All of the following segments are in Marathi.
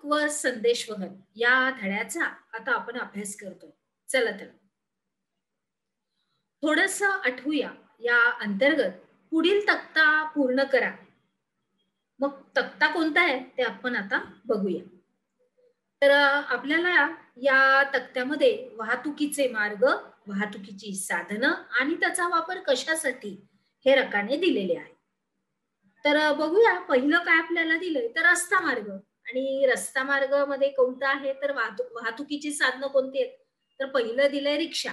व संदेशवहन या धड्याचा आता आपण अभ्यास करतोय. चला तर थोडंसं आठवूया. या अंतर्गत पुढील तक्ता पूर्ण करा. मग तक्ता कोणता आहे ते आपण आता बघूया. तर आपल्याला या तक्त्यामध्ये वाहतुकीचे मार्ग, वाहतुकीची साधनं आणि त्याचा वापर कशासाठी हे रकाने दिलेले आहे. तर बघूया पहिलं काय आपल्याला दिलंय तर रस्ता मार्ग. आणि रस्ता मार्ग मध्ये कोणता आहे तर वाहतुकीची साधनं कोणती आहेत तर पहिलं दिलंय रिक्षा.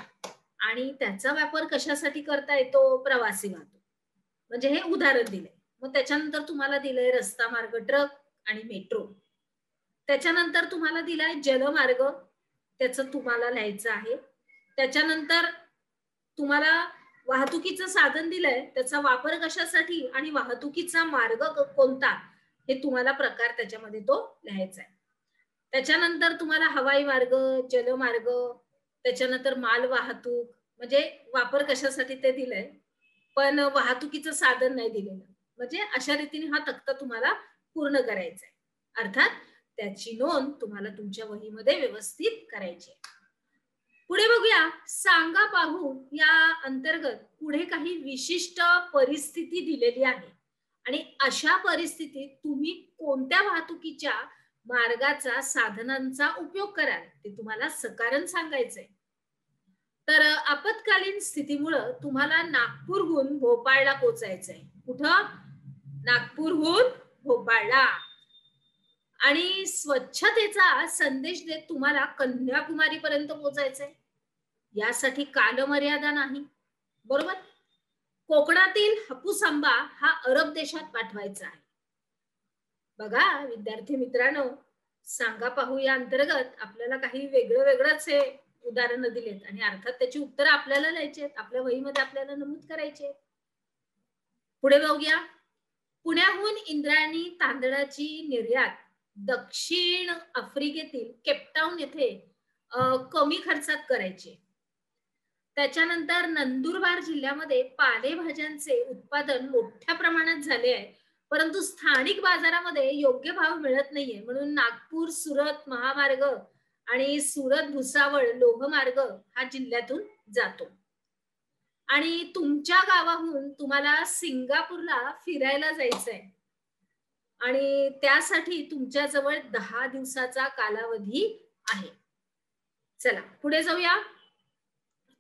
आणि त्याचा वापर कशासाठी करता येतो प्रवासी वाहतूक. म्हणजे हे उदाहरण दिलंय. मग त्याच्यानंतर तुम्हाला दिलंय रस्ता मार्ग ट्रक आणि मेट्रो. त्याच्यानंतर तुम्हाला दिलाय जलमार्ग, त्याचं तुम्हाला लिहायचं आहे. त्याच्यानंतर तुम्हाला वाहतुकीचं साधन दिलंय, त्याचा वापर कशासाठी आणि वाहतुकीचा मार्ग कोणता हे तुम्हाला प्रकार त्याच्यामध्ये तो लिहायचा आहे. त्याच्यानंतर तुम्हाला हवाई मार्ग, जलमार्ग, त्याच्यानंतर माल वाहतूक म्हणजे वापर कशासाठी ते दिलंय, पण वाहतुकीचं साधन नाही दिलेलं. म्हणजे अशा रीतीने हा तक्ता तुम्हाला पूर्ण करायचा आहे. अर्थात त्याची नोंद तुम्हाला तुमच्या वहीमध्ये व्यवस्थित करायची आहे. पुढे बघूया. सांगा पाहू या अंतर्गत पुढे काही विशिष्ट परिस्थिती दिलेली आहे आणि अशा परिस्थितीत तुम्ही कोणत्या वाहतुकीच्या मार्गाचा साधनांचा उपयोग कराल ते तुम्हाला सकारण सांगायचंय. तर आपत्कालीन स्थितीमुळं तुम्हाला नागपूरहून भोपाळला पोहोचायचंय. कुठं? नागपूरहून भोपाळला. आणि स्वच्छतेचा संदेश देत तुम्हाला कन्याकुमारी पर्यंत पोहोचायचंय. यासाठी कालमर्यादा नाही. बरोबर? कोकणातील हापूस आंबा हा अरब देशात पाठवायचा आहे. बघा विद्यार्थी मित्रांनो, सांगा पाहू या अंतर्गत आपल्याला काही वेगळं वेगळंच हे उदाहरणं दिलेत आणि अर्थात त्याची उत्तरं आपल्याला लिहायची आहेत. आपल्या वहीमध्ये आपल्याला नमूद करायचे. पुढे बघूया. पुण्याहून इंद्रायणी तांदळाची निर्यात दक्षिण आफ्रिकेतील केपटाऊन येथे कमी खर्चात करायची. त्याच्यानंतर नंदुरबार जिल्ह्यामध्ये पालेभाज्यांचे उत्पादन मोठ्या प्रमाणात झाले आहे, परंतु स्थानिक बाजारामध्ये योग्य भाव मिळत नाहीये. म्हणून नागपूर सुरत महामार्ग आणि सुरत भुसावळ लोहमार्ग हा जिल्ह्यातून जातो. आणि तुमच्या गावाहून तुम्हाला सिंगापूरला फिरायला जायचंय आणि त्यासाठी तुमच्या जवळ 10 दिवसाचा कालावधी आहे. चला पुढे जाऊया.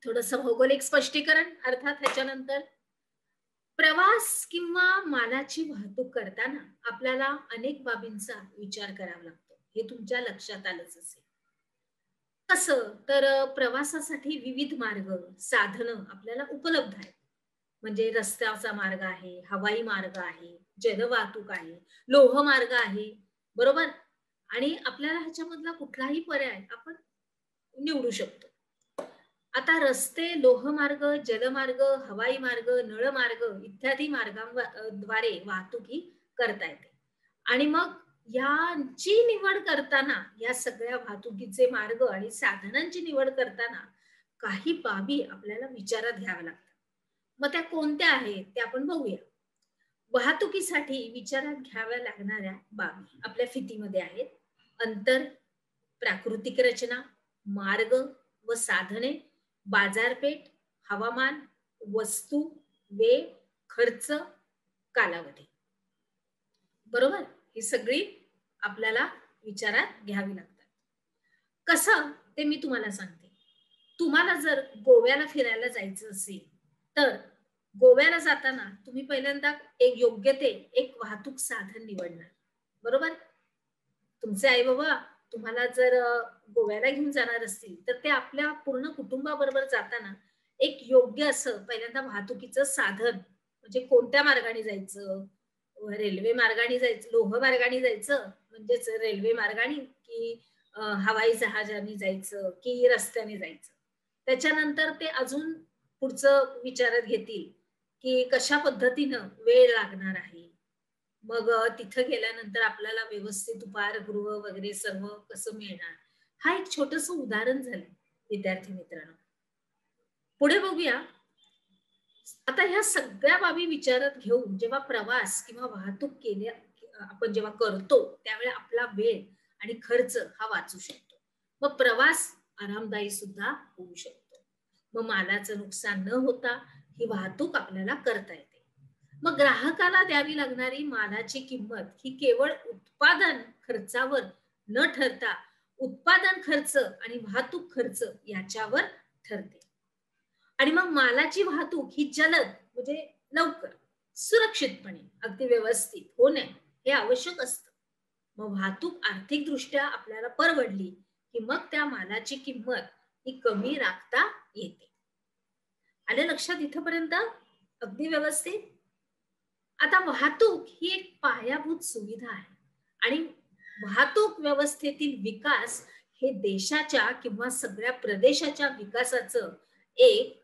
थोडंसं भौगोलिक स्पष्टीकरण. अर्थात ह्याच्यानंतर प्रवास किंवा मालाची वाहतूक करताना आपल्याला अनेक बाबींचा विचार करावा लागतो. हे तुमच्या लक्षात आलंच असेल. कसं तर प्रवासासाठी विविध मार्ग, साधनं आपल्याला उपलब्ध आहेत. म्हणजे रस्त्याचा मार्ग आहे, हवाई मार्ग आहे, जलवाहतूक आहे, लोहमार्ग आहे. बरोबर? आणि आपल्याला ह्याच्यामधला कुठलाही पर्याय आपण निवडू शकतो. आता रस्ते, लोहमार्ग, जलमार्ग, हवाई मार्ग, नळमार्ग इत्यादी मार्गांद्वारे वाहतूक ही करता येते. आणि मग यांची निवड करताना या सगळ्या वाहतुकीचे मार्ग आणि साधनांची निवड करताना काही बाबी आपल्याला विचारात घ्याव्या लागतात. मग त्या कोणत्या आहेत ते आपण बघूया. वाहतुकीसाठी विचारात घ्याव्या लागणाऱ्या बाबी आपल्या फितीमध्ये आहेत. अंतर, प्राकृतिक रचना, मार्ग व साधने, बाजारपेठ, हवामान, वस्तू, वेळ, खर्च, कालावधी. बरोबर? ही सगळी आपल्याला विचारात घ्यावी लागतात. कसं ते मी तुम्हाला सांगते. तुम्हाला जर गोव्याला फिरायला जायचं असेल तर गोव्याला जाताना तुम्ही पहिल्यांदा एक योग्य ते एक वाहतूक साधन निवडणार. बरोबर? तुमचे आई बाबा तुम्हाला जर गोव्याला घेऊन जाणार असतील तर ते आपल्या पूर्ण कुटुंबाबरोबर जाताना एक योग्य असं पहिल्यांदा वाहतुकीचं साधन म्हणजे कोणत्या मार्गाने जायचं, रेल्वे मार्गाने जायचं, लोह मार्गाने जायचं म्हणजेच रेल्वे मार्गाने की हवाई जहाजाने जायचं की रस्त्याने जायचं. त्याच्यानंतर ते अजून पुढचं विचारात घेतील की कशा पद्धतीनं वेळ लागणार आहे. मग तिथं गेल्यानंतर आपल्याला व्यवस्थित उपाहारगृह वगैरे सर्व कसं मिळणार. हा एक छोटंसं उदाहरण झालं विद्यार्थी मित्रांनो. पुढे बघूया. आता ह्या सगळ्या बाबी विचारात घेऊन जेव्हा प्रवास किंवा वाहतूक आपण जेव्हा करतो त्यावेळी आपला वेळ आणि खर्च हा वाचू शकतो. मग प्रवास आरामदायी सुद्धा होऊ शकतो. मग मालाचं नुकसान न होता ही वाहतूक आपल्याला करता येते. मग ग्राहकाला द्यावी लागणारी मालाची किंमत ही केवळ उत्पादन खर्चावर न ठरता उत्पादन खर्च आणि वाहतूक खर्च याच्यावर ठरते. आणि मग मालाची वाहतूक ही जलद म्हणजे लवकर, सुरक्षितपणे, अगदी व्यवस्थित होणे हे आवश्यक असतं. मग वाहतूक आर्थिकदृष्ट्या आपल्याला परवडली की मग त्या मालाची किंमत ही कमी राखता येते. आलं लक्षात इथपर्यंत? अगदी व्यवस्थित. आता वाहतूक ही एक पायाभूत सुविधा आहे आणि वाहतूक व्यवस्थेतील विकास हे देशाच्या किंवा सगळ्या प्रदेशाच्या विकासाचं एक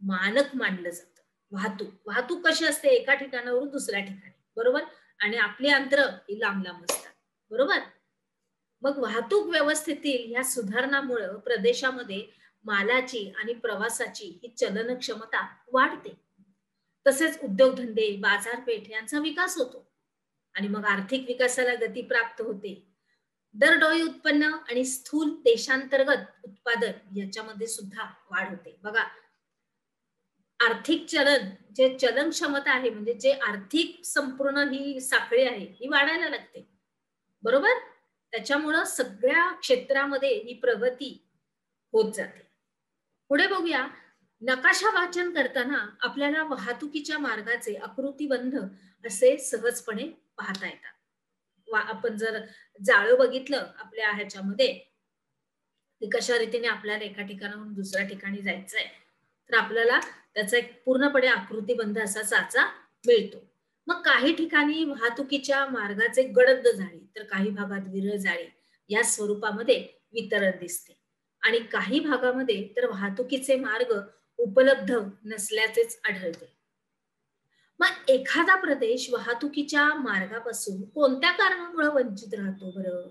मानक मानलं जातं. वाहतूक वाहतूक कशी असते? एका ठिकाणावरून दुसऱ्या ठिकाणी, बरोबर? आणि आपली अंतर ही लांब लांब असतात, बरोबर? मग वाहतूक व्यवस्थेतील या सुधारणामुळे प्रदेशामध्ये मालाची आणि प्रवासाची ही चलन क्षमता वाढते. तसेच उद्योगधंदे, बाजारपेठ यांचा विकास होतो आणि मग आर्थिक विकासाला गती प्राप्त होते. दरडोई उत्पन्न आणि स्थूल देशांतर्गत उत्पादन याच्यामध्ये सुद्धा वाढ होते. बघा, आर्थिक चलन जे चलन क्षमता आहे म्हणजे जे आर्थिक संपूर्ण ही साखळी आहे ही वाढायला लागते, बरोबर? त्याच्यामुळं सगळ्या क्षेत्रामध्ये ही प्रगती होत जाते. पुढे बघूया. नकाशा वाचन करताना आपल्याला वाहतुकीच्या मार्गाचे आकृतीबंध असे सहजपणे पाहता येतात. आपण जर जाळं बघितलं आपल्या ह्याच्यामध्ये की कशा रीतीने आपल्याला एका ठिकाणाहून दुसऱ्या ठिकाणी जायचंय, तर आपल्याला त्याचा एक पूर्णपणे आकृतीबंध असा साचा मिळतो. मग काही ठिकाणी वाहतुकीच्या मार्गाचे गडद जाळी तर काही भागात विरळ जाळी या स्वरूपामध्ये वितरण दिसते आणि काही भागामध्ये तर वाहतुकीचे मार्ग उपलब्ध नसल्याचेच आढळते. मग एखादा प्रदेश वाहतुकीच्या मार्गापासून कोणत्या कारणामुळे वंचित राहतो बरं?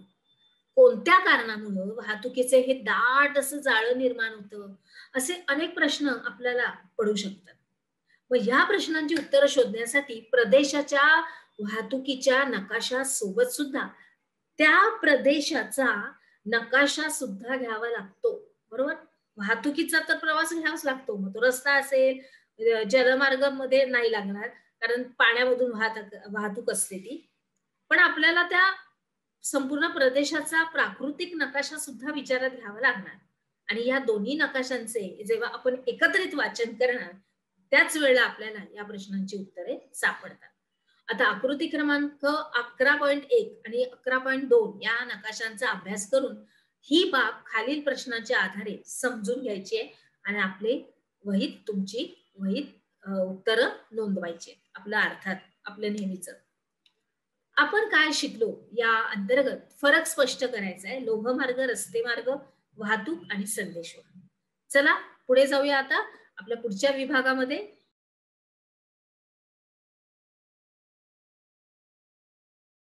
कोणत्या कारणामुळे वाहतुकीचे हे दाट असं जाळं निर्माण होतं? असे अनेक प्रश्न आपल्याला पडू शकतात. मग ह्या प्रश्नांची उत्तरं शोधण्यासाठी प्रदेशाच्या वाहतुकीच्या नकाशा सोबत सुद्धा त्या प्रदेशाचा नकाशा सुद्धा घ्यावा लागतो, बरोबर? वाहतुकीचा तर प्रवास घ्यावाच लागतो. मग तो रस्ता असेल, जलमार्गामध्ये नाही लागणार कारण पाण्यामधून वाहतूक असते ती. पण आपल्याला त्या संपूर्ण प्रदेशाचा प्राकृतिक नकाशा सुद्धा विचारात घ्यावा लागणार आणि या दोन्ही नकाशांचे जेव्हा आपण एकत्रित वाचन करणार त्याच वेळेला आपल्याला या प्रश्नांची उत्तरे सापडतात. आता आकृती क्रमांक 11.1 आणि 11.2 या नकाशांचा अभ्यास करून ही बाब खालील प्रश्नांच्या आधारे समजून घ्यायची आहे आणि आपले तुमची वहीत उत्तर नोंदवायची. आपल्या अर्थात आपलं नेहमीच आपण काय शिकलो या अंतर्गत फरक स्पष्ट करायचा आहे. लोहमार्ग, रस्ते मार्ग, वाहतूक आणि संदेशवहन. चला पुढे जाऊया आता आपल्या पुढच्या विभागामध्ये.